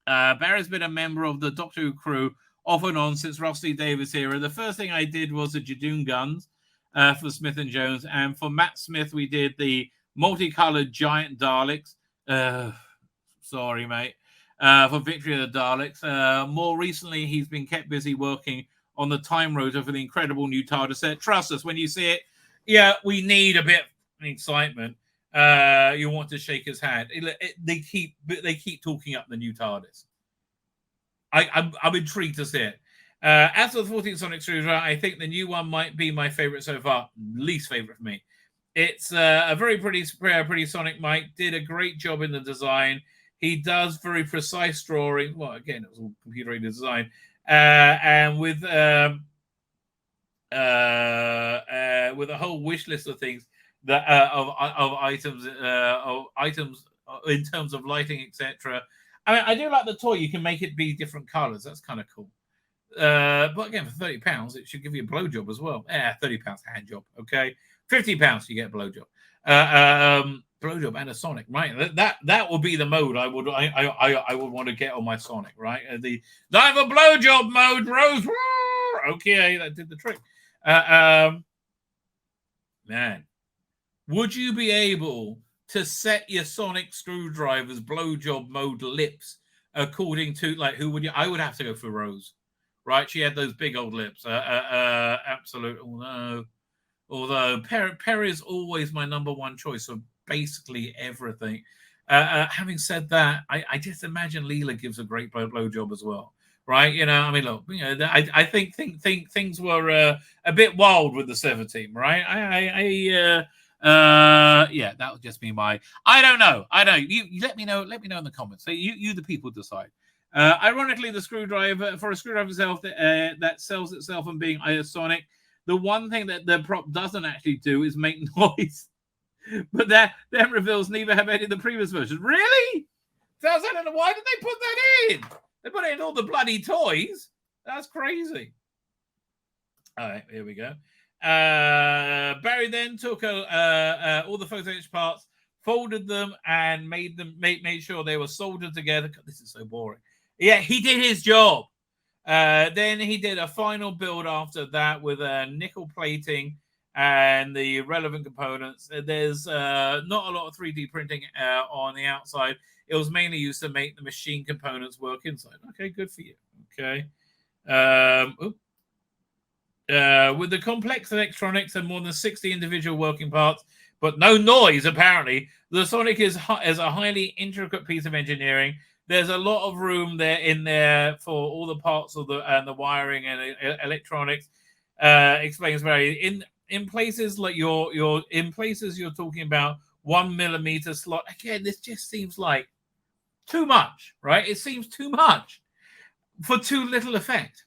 Barry's been a member of the Doctor Who crew off and on since Rusty Davis era. The first thing I did was the Jadoon guns for Smith and Jones. And for Matt Smith, we did the multicolored giant Daleks. Sorry, mate. For Victory of the Daleks. More recently, he's been kept busy working on the time rotor for the incredible new TARDIS set. Trust us, when you see it, yeah, we need a bit of excitement. You want to shake his hand. They keep talking up the new TARDIS. I'm intrigued to see it. As for the 14th Sonic Screwdriver, I think the new one might be my favorite so far. Least favorite for me. It's a very pretty Sonic. Mike did a great job in the design. He does very precise drawing. Well, again, it was all computer-aided design, and with a whole wish list of things that of items in terms of lighting, etc. I mean, I do like the toy. You can make it be different colors. That's kind of cool. But again, for £30, it should give you a blowjob as well. £30 hand job. Okay, £50 you get a blowjob. Blowjob and a Sonic, right? That would be the mode I would want to get on my Sonic, right? The dive a blowjob mode, Rose. Okay, that did the trick. Man, would you be able to set your Sonic screwdriver's blowjob mode lips according to like who would you? I would have to go for Rose, right? She had those big old lips. Absolute. Although Perry is always my number one choice for basically everything. Having said that, I just imagine Leela gives a great blowjob as well, right? You know, I mean, look, you know, I think things were a bit wild with the 17, right? Yeah, that would just be my. I don't know. You let me know. Let me know in the comments. So you the people decide. Ironically, the screwdriver for a screwdriver itself that sells itself and being iSonic. The one thing that the prop doesn't actually do is make noise. But that reveals neither have any of the previous versions. Really? I don't know. Why did they put that in? They put it in all the bloody toys. That's crazy. All right, here we go. Barry then took all the photo etch parts, folded them, and made sure they were soldered together. God, this is so boring. Yeah, he did his job. Then he did a final build after that with nickel plating and the relevant components. There's not a lot of 3D printing on the outside. It was mainly used to make the machine components work inside. Okay, good for you. Okay. With the complex electronics and more than 60 individual working parts, but no noise, apparently, the Sonic is a highly intricate piece of engineering. There's a lot of room there for all the parts of the wiring and electronics. Explains very in places like you're talking about 1 millimeter slot. Again, this just seems like too much, right? It seems too much for too little effect.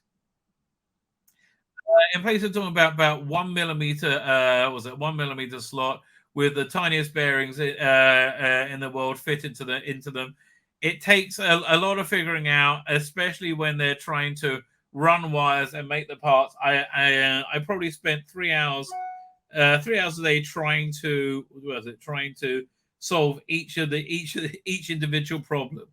In places talking about 1 millimeter, 1 millimeter slot with the tiniest bearings in the world fit into them. It takes a lot of figuring out, especially when they're trying to run wires and make the parts. I probably spent 3 hours a day trying to solve each individual problem.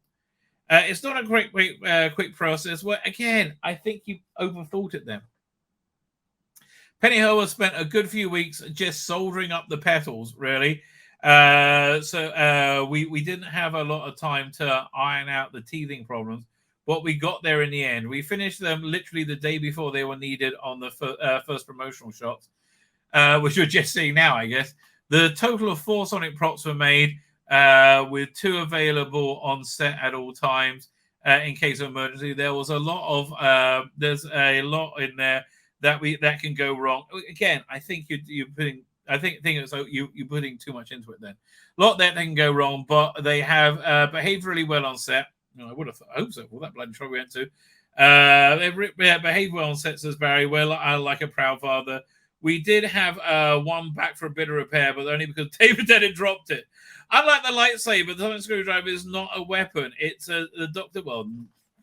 It's not a quick process. Well, again, I think you overthought it then. Penny Howard spent a good few weeks just soldering up the petals, really. So we didn't have a lot of time to iron out the teething problems, but we got there in the end. We finished them literally the day before they were needed on the first promotional shots, which we're just seeing now, I guess. The total of 4 Sonic props were made, with 2 available on set at all times in case of emergency. There's a lot in there that can go wrong. Again, I think you're putting too much into it. Then a lot that can go wrong, but they have behaved really well on set. No, I hope so. Well, that bloody trouble we went to. They behaved well on set, says Barry. Well, I like a proud father. We did have one back for a bit of repair, but only because David Tennant dropped it. Unlike the lightsaber, the sonic screwdriver is not a weapon. It's the Doctor. Well,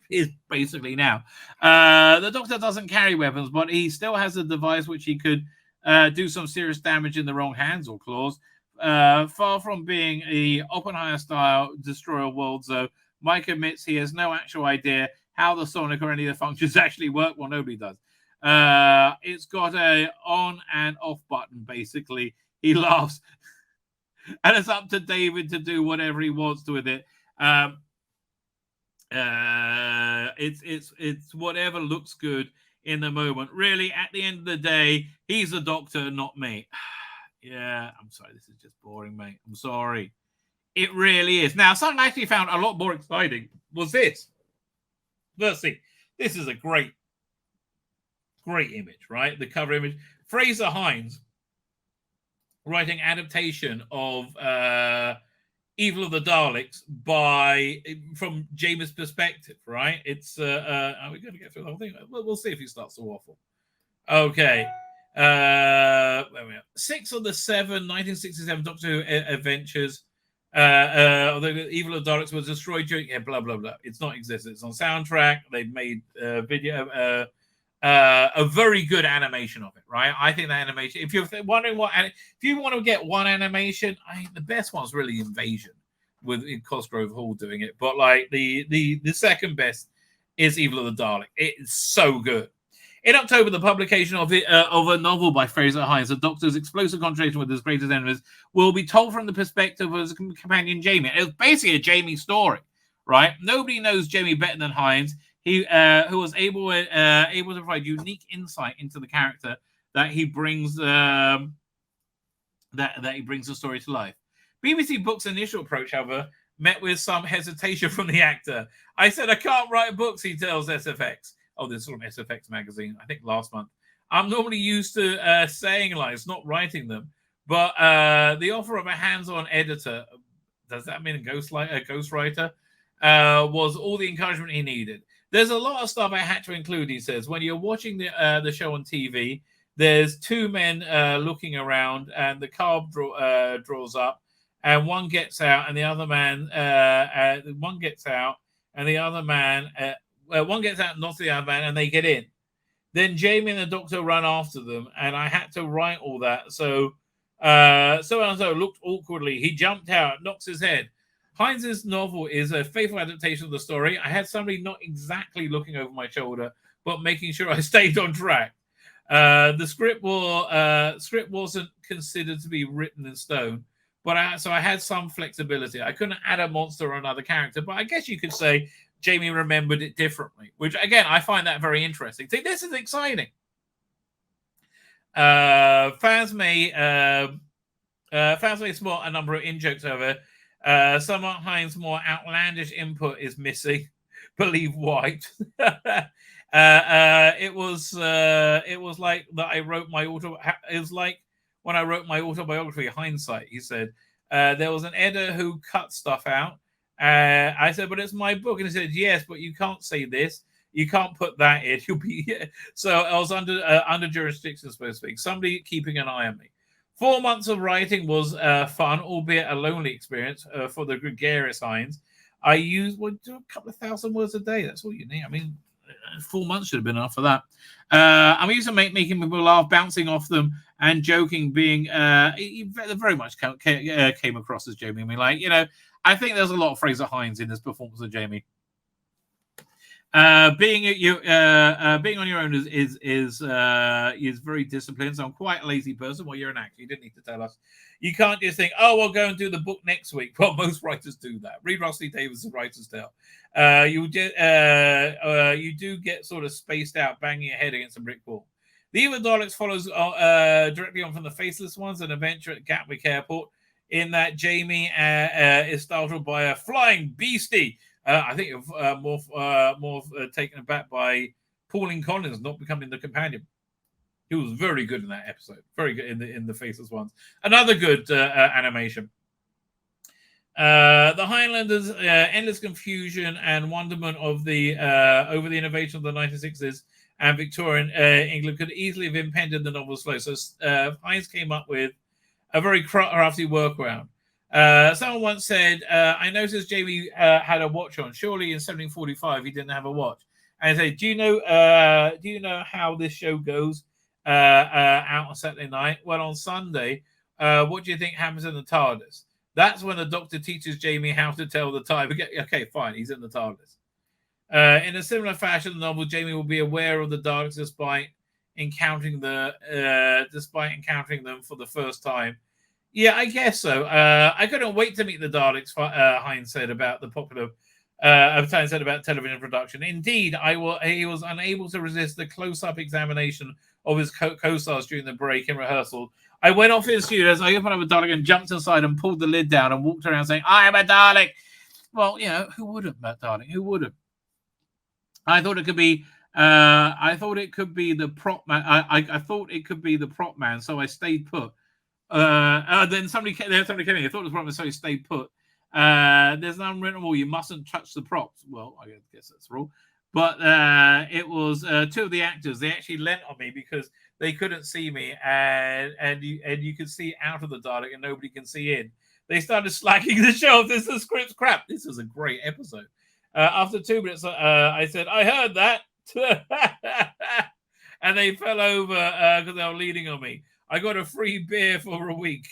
is basically now. The Doctor doesn't carry weapons, but he still has a device which he could do some serious damage in the wrong hands or claws. Far from being a Oppenheimer-style destroyer world, though, Mike admits he has no actual idea how the Sonic or any of the functions actually work. Well, nobody does. It's got a on and off button, basically. He laughs. And it's up to David to do whatever he wants to with it. It's whatever looks good in the moment. Really, at the end of the day, he's the Doctor, not me. Yeah, I'm sorry. This is just boring, mate. I'm sorry. It really is. Now, something I actually found a lot more exciting was this. Firstly, this is a great image, right? The cover image. Fraser Hines writing adaptation of Evil of the Daleks from James' perspective, right? It's are we going to get through the whole thing? We'll see if he starts to waffle. Okay. There we are. 6 of the 7 1967 Doctor Who adventures. Although Evil of the Daleks was destroyed during blah blah blah. It's not existent. It's on soundtrack. They've made video. A very good animation of it, right? I think the animation. If you're wondering if you want to get one animation, the best one's really Invasion with Cosgrove Hall doing it. But like the second best is Evil of the Dalek. It's so good. In October, the publication of a novel by Fraser Hines, the Doctor's explosive confrontation with his greatest enemies, will be told from the perspective of his companion Jamie. It's basically a Jamie story, right? Nobody knows Jamie better than Hines. He who was able to provide unique insight into the character that he brings that he brings the story to life. BBC Books' initial approach, however, met with some hesitation from the actor. I said, I can't write books, he tells SFX. Oh, this is from SFX magazine, I think last month. I'm normally used to saying lines, not writing them. But the offer of a hands-on editor, does that mean a ghostwriter, was all the encouragement he needed. There's a lot of stuff I had to include, he says. When you're watching the show on TV, there's 2 men looking around, and the car draws up, and one gets out, and the other man, one gets out, and the other man, one gets out, knocks the other man, and they get in. Then Jamie and the Doctor run after them, and I had to write all that. So so-and-so looked awkwardly. He jumped out, knocks his head. Hines' novel is a faithful adaptation of the story. I had somebody not exactly looking over my shoulder, but making sure I stayed on track. The script wasn't considered to be written in stone, but so I had some flexibility. I couldn't add a monster or another character, but I guess you could say Jamie remembered it differently, which again I find that very interesting. See, this is exciting. Fans may spot a number of in-jokes over. Some of Hines' more outlandish input is missing. Believe White. It was like that. I wrote my It was like when I wrote my autobiography, Hindsight. He said there was an editor who cut stuff out. I said, but it's my book, and he said, yes, but you can't say this. You can't put that in. You'll be so. I was under jurisdiction, so to speak. Somebody keeping an eye on me. 4 months of writing was fun, albeit a lonely experience for the gregarious Hines. I used a couple of thousand words a day. That's all you need. I mean, 4 months should have been enough for that. I'm used to making people laugh, bouncing off them, and joking. Being very much came across as Jamie. I mean, like, I think there's a lot of Fraser Hines in this performance of Jamie. Being on your own is very disciplined. So I'm quite a lazy person. Well, you're an actor. You didn't need to tell us. You can't just think, oh, we'll go and do the book next week. Well, most writers do that. Read Rusty Davis' writer's tale. You do get sort of spaced out, banging your head against a brick wall. The Evil Daleks follows directly on from the Faceless Ones, an adventure at Gatwick Airport, in that Jamie is startled by a flying beastie. I think more taken aback by Pauline Collins not becoming the companion. He was very good in that episode. Very good in the Faceless Ones. Another good animation. The Highlanders' endless confusion and wonderment of the over the innovation of the 1960s and Victorian England could easily have impeded the novel's flow. So Hines came up with a very crafty workaround. Someone once said, I noticed Jamie had a watch on. Surely in 1745 he didn't have a watch. And I said, do you know how this show goes out on Saturday night? Well, on Sunday, what do you think happens in the TARDIS? That's when the Doctor teaches Jamie how to tell the time. Okay, fine, he's in the TARDIS. In a similar fashion, the novel, Jamie will be aware of the Daleks despite encountering them for the first time. Yeah, I guess so. I couldn't wait to meet the Daleks, Hines said about the popular said about television production. Indeed, he was unable to resist the close-up examination of his co-stars during the break in rehearsal. I went off in the studios, I opened up a Dalek and jumped inside and pulled the lid down and walked around saying, I am a Dalek. Well, who wouldn't, Matt Darling? Who wouldn't? I thought it could be the prop man. I thought it could be the prop man, so I stayed put. Then somebody came in. I thought it was prop man, so I stayed put. There's an unwritten rule: you mustn't touch the props. Well, I guess that's the rule. But it was two of the actors. They actually leant on me because they couldn't see me, and you could see out of the Dalek, and nobody can see in. They started slacking the show. This is script's crap. This was a great episode. After 2 minutes, I said, I heard that. And they fell over because they were leaning on me. I got a free beer for a week.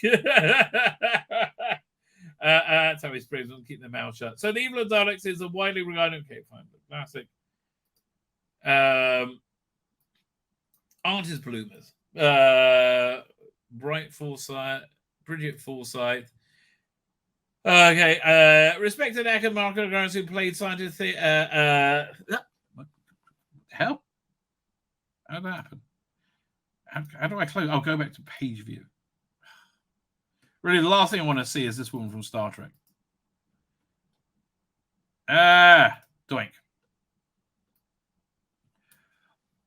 That's how he sprays them, keep their mouth shut. So the Evil of Daleks is a widely regarded, okay, fine, classic. Artist bloomers. Bridget Forsyth. Okay, respected actor Mark Grimes, who played scientist. What the hell? How did that happen? How do I close? I'll go back to page view. Really, the last thing I want to see is this woman from Star Trek. Doink.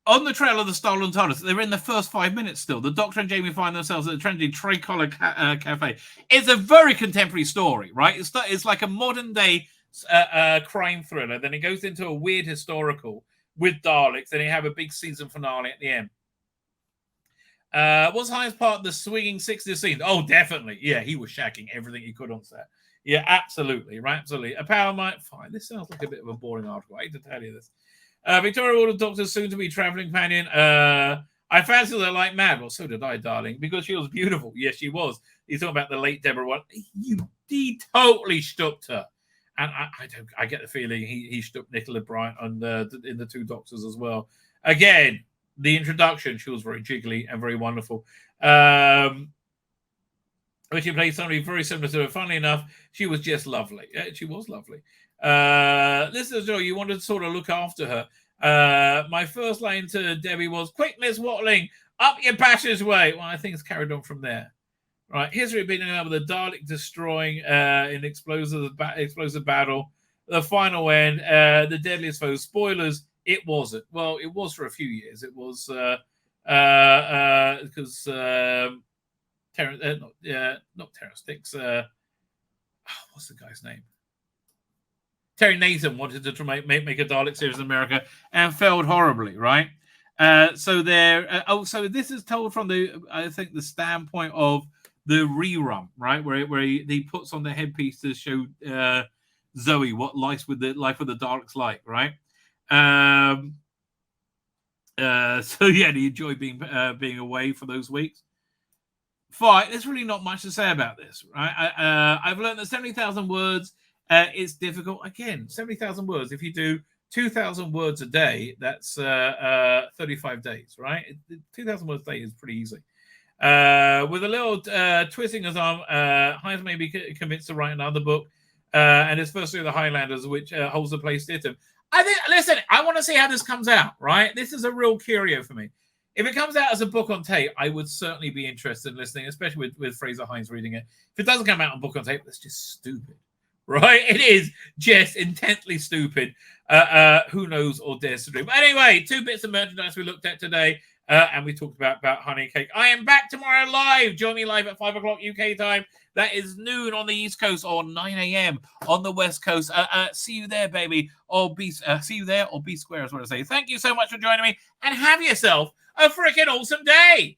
On the trail of the stolen TARDIS, they're in the first 5 minutes still. The Doctor and Jamie find themselves at the trendy Tricolor Cafe. It's a very contemporary story, right? It's like a modern-day crime thriller. Then it goes into a weird historical with Daleks, and you have a big season finale at the end. Was Hines part of the swinging 60s scene? Oh, definitely. Yeah, he was shacking everything he could on set. Yeah, absolutely. Right, absolutely. A power might... Fine, this sounds like a bit of a boring article. I hate to tell you this. Victoria ordered Doctor's soon-to-be traveling companion. I fancied her like mad. Well, so did I, darling, because she was beautiful. Yes, she was. He's talking about the late Deborah one. He totally stooped her. And I get the feeling he stooped Nicola Bryant in the two Doctors as well. Again, the introduction, she was very jiggly and very wonderful. When she played somebody very similar to her, funnily enough, she was just lovely. She was lovely. This is you wanted to sort of look after her. My first line to Debbie was, "Quick, Miss Watling, up your passageway." Well, I think it's carried on from there. Right, history beginning up with the Dalek destroying in explosive battle. The final end, the deadliest foe. Spoilers, it wasn't. Well, it was for a few years. It was because not Terror Sticks. What's the guy's name? Terry Nathan wanted to make a Dalek series in America and failed horribly, right? So this is told from the standpoint of the rerun, right, where he puts on the headpiece to show Zoe what life with the Daleks like, right? So yeah, he enjoyed being away for those weeks. Fine, there's really not much to say about this, right? I've learned that 70,000 words is difficult. Again, 70,000 words. If you do 2,000 words a day, that's 35 days, right? 2,000 words a day is pretty easy. With a little twisting his arm, Hines may be convinced to write another book, and his first of the Highlanders, which holds the place to him. Listen, I want to see how this comes out, right? This is a real curio for me. If it comes out as a book on tape, I would certainly be interested in listening, especially with Fraser Hines reading it. If it doesn't come out on book on tape, that's just stupid, right? It is just intently stupid. Who knows or dares to do? But anyway, 2 bits of merchandise we looked at today, and we talked about honey cake. I am back tomorrow live. Join me live at 5 o'clock UK time. That is noon on the East Coast or 9 a.m. on the West Coast. See you there, baby. See you there or be square is what I say. Thank you so much for joining me, and have yourself a freaking awesome day.